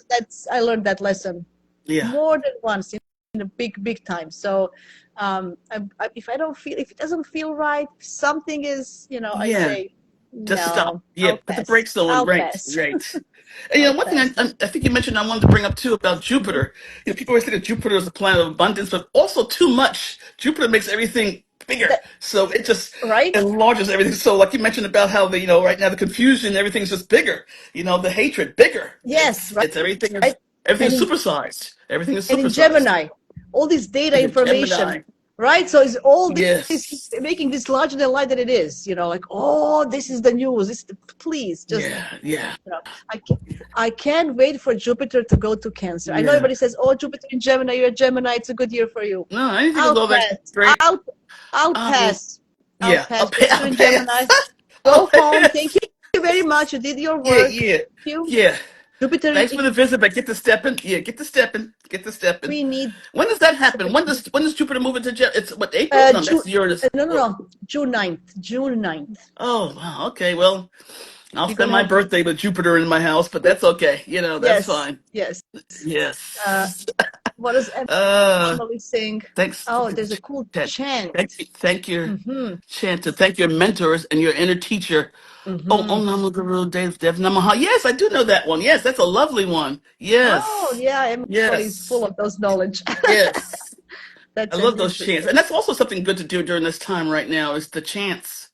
that's, I learned that lesson Yeah. more than once. a big time. So if if it doesn't feel right, something is, I Yeah. say, Just stop. no, Yeah, I'll put the pass. brakes on. I'll Right, pass. right. And I'll one thing pass. I think you mentioned I wanted to bring up too about Jupiter. People always think of Jupiter as a planet of abundance, but also too much. Jupiter makes everything bigger, That, so it just right? enlarges everything. So, like you mentioned about how right now the confusion, everything's just bigger. The hatred, bigger. Yes, It's right. everything And is in supersized. Everything is and in supersized. Gemini, all this data And information, Gemini, right? So it's all this yes, making this larger than life than it is. Like, oh, this is the news. Please just, yeah, yeah, you know, I can't wait for Jupiter to go to Cancer. I know yeah. everybody says, oh, Jupiter in Gemini, you're a Gemini, it's a good year for you. No, anything is I'll all that pass. great. I'll I'll Um, pass. I'll yeah, pass. Jupiter I'll in pay Gemini. us. I'll Go pay home. Thank us. you very much. You did your Yeah, work. yeah, Thank you. yeah. Jupiter Thanks for in the visit, but get to stepping. Yeah, get to stepping. Get to stepping. we need When does that happen? When does Jupiter move into It's what, April? No, June that's Uranus. no, no, no. June 9th. Oh, wow. Okay, well, I'll We're spend gonna my have birthday with Jupiter in my house, but that's okay. That's yes, fine. yes. Uh, Yes. what does Uh, Emily sing? thanks. Oh, there's a cool Ted. chant. Thank your Mm-hmm. chant to thank your mentors and your inner teacher. Oh, Mm-hmm. Om Namo Guru Dev Namaha. Yes, I do know that one. Yes, that's a lovely one. Oh, Yes. yeah, Emily's full Yes. of those knowledge. Yes. I That's an love those chants. interesting. And that's also something good to do during this time right now is the chants.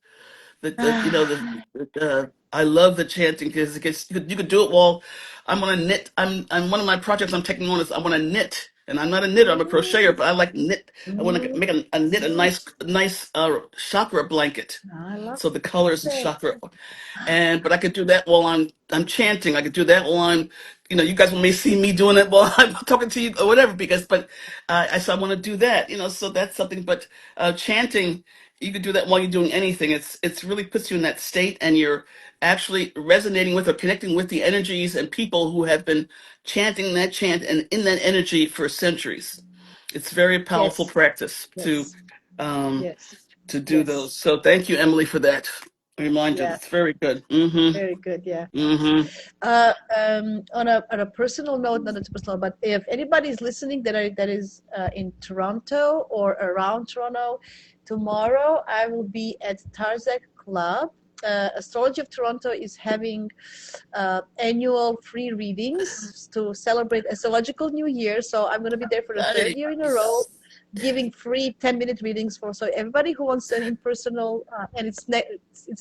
I love the chanting because you could do it while I'm on a knit. I'm one of my projects I'm taking on is I want to knit, and I'm not a knitter. I'm a crocheter, but I like knit. I want to make a knit a nice chakra blanket. I love So the colors and it. chakra, but I could do that while I'm chanting. I could do that while you guys may see me doing it while I'm talking to you or whatever. So I want to do that. So that's something. But chanting, you could do that while you're doing anything. It's really puts you in that state, and you're actually resonating with or connecting with the energies and people who have been chanting that chant and in that energy for centuries. It's very powerful Yes, practice yes, um, yes, to do those. yes. So thank you, Emily, for that reminder. Yeah, That's very good. Mm-hmm. very good. Yeah. Mm-hmm. On a personal note, not a personal, but if anybody is listening that is in Toronto or around Toronto, tomorrow I will be at Tarzak Club. Astrology of Toronto is having annual free readings to celebrate astrological New Year. So I'm going to be there for the third year in a row, Nice. giving free 10-minute readings for so everybody who wants an impersonal and it's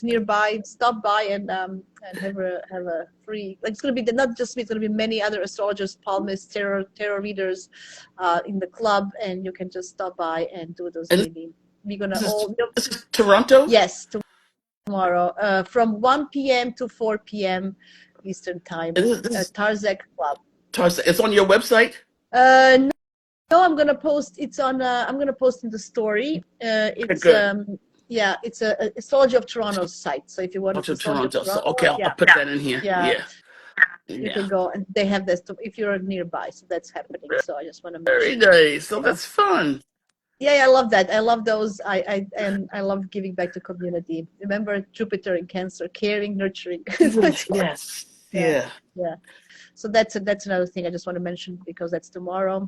nearby, stop by and have a free, like, it's going to be not just me, it's going to be many other astrologers, palmists, tarot readers in the club, and you can just stop by and do those And readings. We're gonna this is all this is Toronto. yes, tomorrow from 1 p.m. to 4 p.m. Eastern time This is at Tarzak Club. It's on your website. No, no, I'm gonna post in the story. Okay, It's good. yeah, it's a Astrology of Toronto site. So if you want Out it's of Astrology of Toronto. So Toronto, okay, I'll yeah, put that in here. yeah, Yeah, you can yeah. go and they have this if you're nearby. So that's happening. So I just want to Very mention, nice. So you know, that's fun. yeah, I love that. I love those. And I love giving back to community. Remember Jupiter in Cancer, caring, nurturing. Yes, That's what, yes, yeah, yeah. yeah. So that's another thing I just want to mention because that's tomorrow.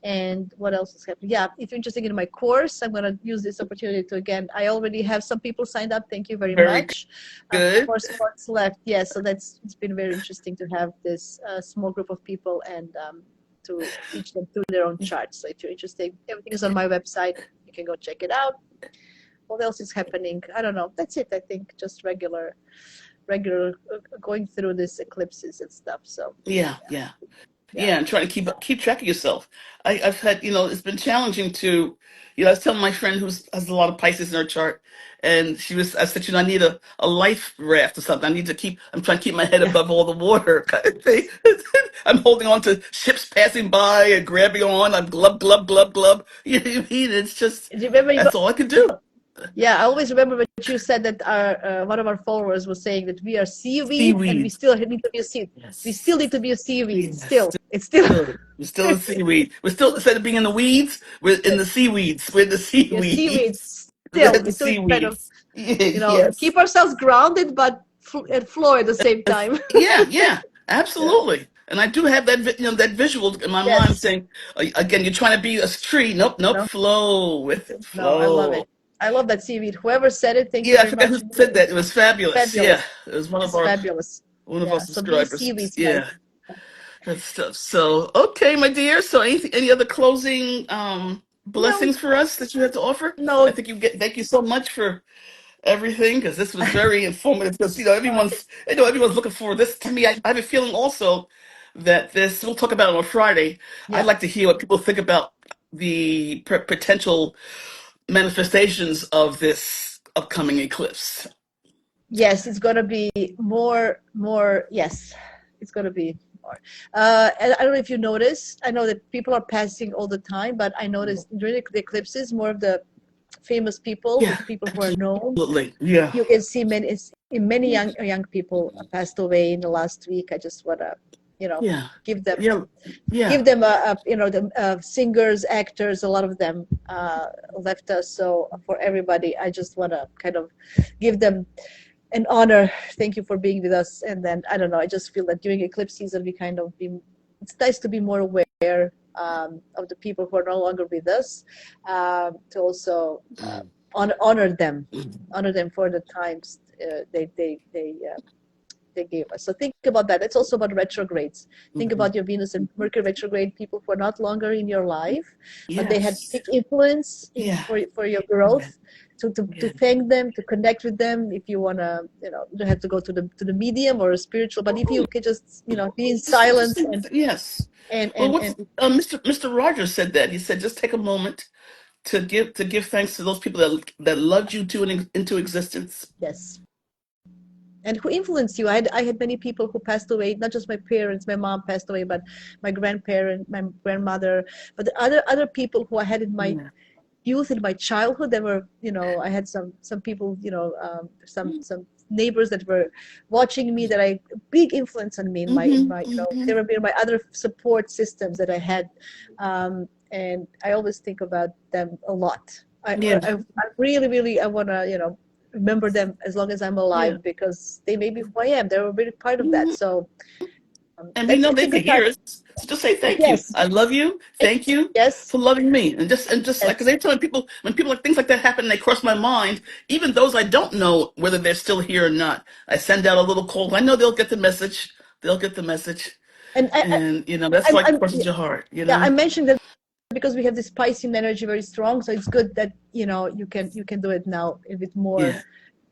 And what else is happening? Yeah, if you're interested in my course, I'm going to use this opportunity to again. I already have some people signed up. Thank you very Very much. good. 4 spots left. Yeah, so it's been very interesting to have this small group of people and to teach them through their own charts. So if you're interested, everything is on my website. You can go check it out. What else is happening? I don't know. That's it. I think just regular going through these eclipses and stuff. So Yeah, yeah. yeah. Yeah, and trying to keep track of yourself. I've had, it's been challenging to, I was telling my friend who has a lot of Pisces in her chart, and I said, I need a life raft or something. I'm trying to keep my head Yeah. above all the water kind of thing. I'm holding on to ships passing by and grabbing on. I'm glub, glub, glub, glub. You know what I mean? It's just, Do you remember that's all I can do. yeah, I always remember what you said that our one of our followers was saying that we are seaweed and we Seaweed. still need to be a seed. We still Yes. need to be a seaweed. Yes. Still, it's still We're still in seaweed. We're still, instead of being in the weeds, we're in the seaweeds. We're in the a seaweed. seaweeds. We're Still, in the we still need to kind of seaweeds. Yes. keep ourselves grounded but and flow at the same time. Yeah, yeah, absolutely. And I do have that, that visual in my mind Yes. saying, again, you're trying to be a tree. Nope, nope. No, Flow with it. no, I love Flow. it. I love that seaweed. Whoever said it, thank you Yeah, I very forgot who much. said that. It was It's fabulous. Yeah, fabulous. it was It's fabulous. one of our Yeah. So be subscribers. seaweeds, guys. Yeah, that stuff. So, okay, my dear. So, any other closing No, blessings for us that you have to offer? I no. think you get. Thank you so much for everything because this was very informative. Because everyone's looking for this. To me, I have a feeling also that this. We'll talk about it on Friday. I'd Yeah. like to hear what people think about the potential manifestations of this upcoming eclipse. Yes, it's gonna be more. Yes, it's gonna be more. And I don't know if you noticed. I know that people are passing all the time, but I noticed during the eclipses, more of the famous people, the Yeah, people who are known. absolutely. Yeah, You can see many young people passed away in the last week. I just wanna, you know, yeah, give them yeah, yeah. give them the singers, actors. A lot of them left us. So for everybody, I just wanna kind of give them an honor. Thank you for being with us. And then I don't know. I just feel that during eclipse season, we kind of be. It's nice to be more aware of the people who are no longer with us, to also honor them for the times they gave us. So think about that. It's also about retrogrades. Think Mhm. about your Venus and Mercury retrograde, people who are not longer in your life, but they had Yes. big influence Yeah. for your Yeah. growth. To Yeah. thank them, to connect with them. If you wanna, you don't have to go to the medium or a spiritual, but if you could just, be in Just silence think, yes. Well, and what's Mr. Rogers said that he said just take a moment to give thanks to those people that loved you into existence. yes. And who influenced you. I had many people who passed away, not just my parents. My mom passed away, but my grandparent, my grandmother, but the other people who I had in my Yeah. youth, in my childhood. There were, I had some people, some neighbors that were watching me, that I big influence on me, in Hmm. my, Hmm. there were my other support systems that I had, and I always think about them a lot. Yeah. I really, really, I want to, remember them as long as I'm Yeah. alive, because they made me who I am. They were really part of that. Hmm. So And we that's know it's they a can good time. hear us. So just say thank you. Yes, I love you. Thank you yes, for loving me. And just like, because yes, they're telling people, when people like things like that happen, they cross my mind. Even those I don't know whether they're still here or not, I send out a little call. I know they'll get the message. They'll get the message, and and that's why it crosses your heart. yeah, I mentioned that because we have this Piscean energy very strong, so it's good that you can do it now with more Yeah.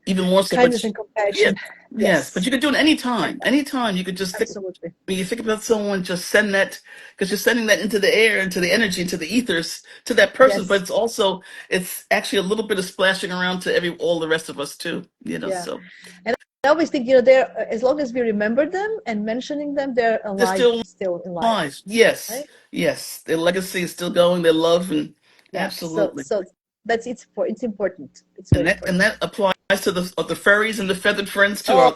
Even more so, kindness but and yeah, compassion. yes, but Yes, you could do it anytime. Anytime you could just think. absolutely. When you think about someone, just send that because you're sending that into the air, into the energy, into the ethers to that person. But Yes, it's actually a little bit of splashing around to all the rest of us too. yeah. So And I always think, they're, as long as we remember them and mentioning them, they're they're alive, still still alive, alive. Yes, right? yes, their legacy is still going. Their love and Yeah. So absolutely. so that's it's important. It's And very that important. applies to the furries and the feathered friends too. Oh,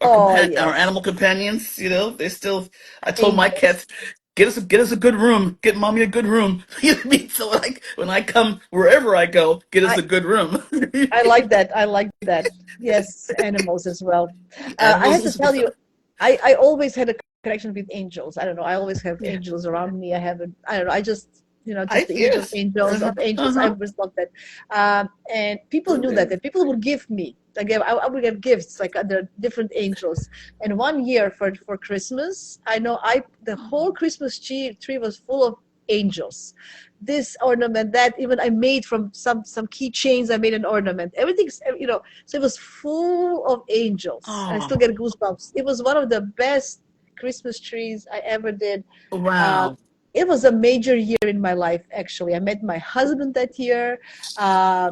oh Our yes. animal companions. They still. I told my Angels. cats, get us a good room. Get mommy a good room. You know what I mean? So like when I come wherever I go, get us I a good room. I like that. I like that. Yes, animals as well. I Animals have to is tell you, I always had a connection with angels. I don't know. I always have yeah. angels around me. I don't know. I just, just I the image of yes. angels, Uh I huh. always loved that. And people knew that, Absolutely. that people would give me. I would have gifts, like other different angels. And one year for Christmas, I know the whole Christmas tree was full of angels. This ornament, that, even I made from some keychains. I made an ornament. Everything's, so it was full of angels, and I still Oh get goosebumps. It was one of the best Christmas trees I ever did. Uh, wow. it was a major year in my life. Actually, I met my husband that year. I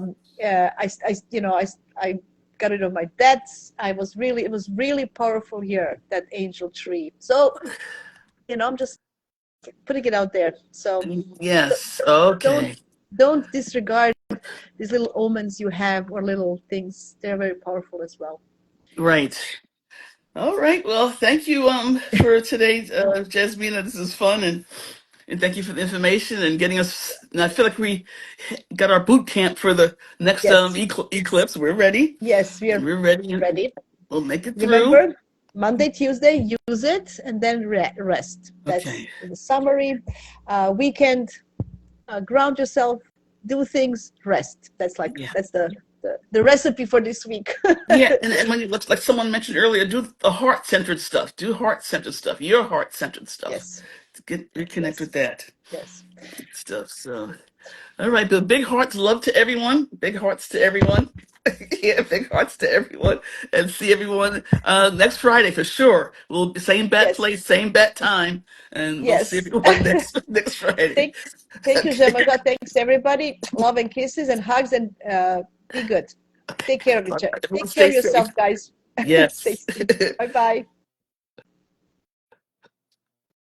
got rid of my debts. It was really powerful year, that angel tree. So, I'm just putting it out there. So Yes. don't Okay. don't disregard these little omens you have, or little things. They're very powerful as well. Right. All right. Well, thank you for today, Jasmina. This is fun and thank you for the information and getting us. And I feel like we got our boot camp for the next Yes, eclipse. We're ready, yes, we and are we're ready, and ready. we'll make it through. Remember, Monday, Tuesday, use it, and then rest. That's Okay. the summary. Weekend, ground yourself, do things, rest. That's Yeah. the recipe for this week. Yeah, and when you, like someone mentioned earlier, do the heart-centered stuff. Do heart-centered stuff. Your heart-centered stuff. Yes, To get reconnect yes, with that yes, stuff. So, all right, but big hearts, love to everyone. Big hearts to everyone. Yeah, big hearts to everyone, and see everyone next Friday for sure. We'll be same bat yes, place, same bat time, and we'll see yes. everyone next Friday. thank, thank you, Okay. JeMaja. Thanks, everybody. Love and kisses and hugs, and be good. Take care of each other. Everyone Take care stay of yourself, safe. guys. Stay Yes. safe. Bye bye.